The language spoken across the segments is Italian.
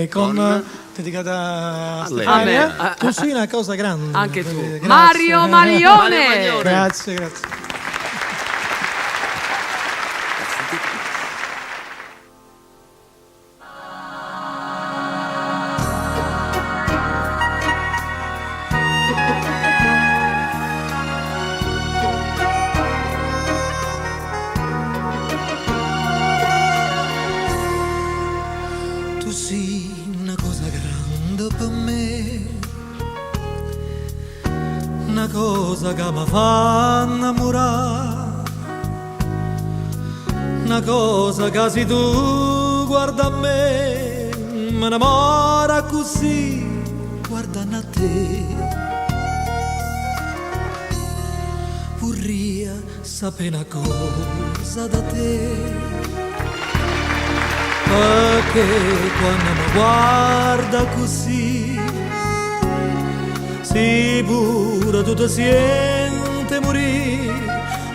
Ok, dedicata a lei. Stefania. Tu sei una cosa grande. Anche tu. Grazie. Mario Maglione. Grazie. Tu sei una cosa grande per me, una cosa che mi fa innamorare, una cosa che se tu guarda a me mi innamora così, guardando a te. Vorrei sapere una cosa da te, perché quando mi guarda così, sicuro tu ti senti morire,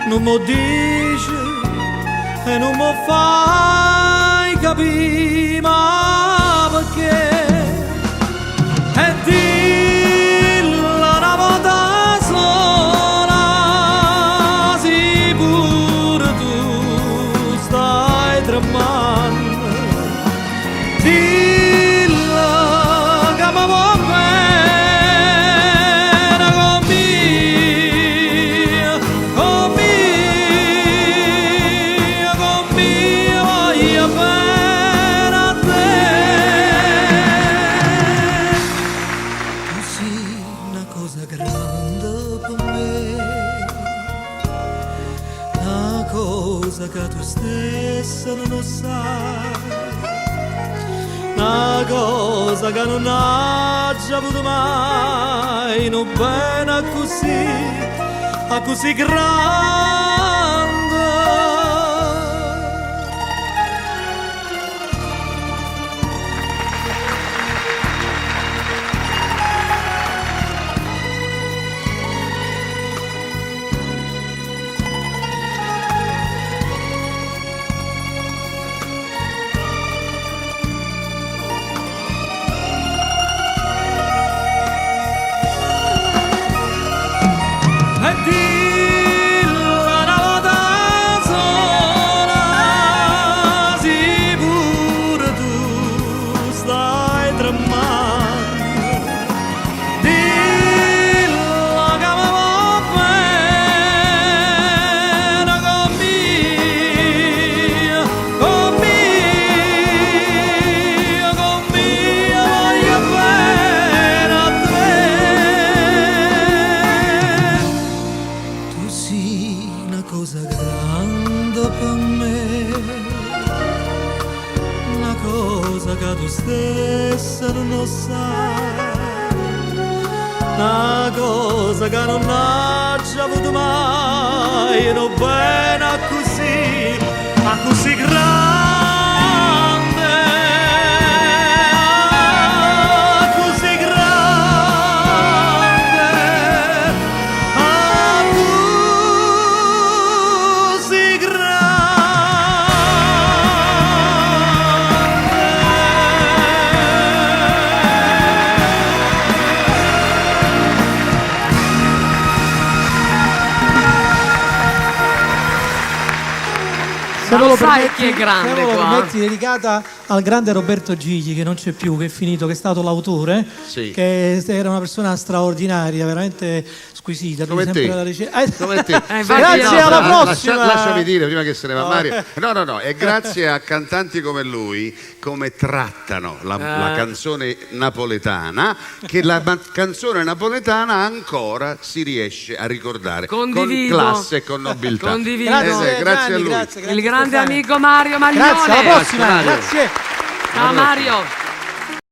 non mi dici e non mi fai capire, ma perché? E dilla una volta sola, sicuro tu stai tremando. Dilla che mi va bene con me voglio bene a te. Tu sei una cosa grande per me, una cosa che tu stessa non sai, una cosa che non ha già avuto mai, non bene a così grande. E dilla una volta sola, sicuro tu stai tremando. Dilla che mi va bene con me voglio bene a te. Tu sei una cosa grande per me, una cosa che tu stessa non sai, una cosa che non ha già avuto mai, non bene a così grande. Così grande, così Se Ma lo sai chi è grande se me lo qua? permetti, dedicata al grande Roberto Gigli, che non c'è più, che è finito, che è stato l'autore, Sì. che era una persona straordinaria, veramente squisita. lui Come sempre te. alla Come te. Grazie, alla prossima. Lasciami dire prima che se ne va No. Mario. No, è grazie a cantanti come lui come trattano la canzone napoletana, che la canzone napoletana ancora si riesce a ricordare Condivido. con classe e con nobiltà. Condivido. Grazie, grazie a Gianni, lui. grazie, Il grande Stefania. amico Mario Maglione. Grazie, alla prossima. Mario. Grazie. Ciao Mario.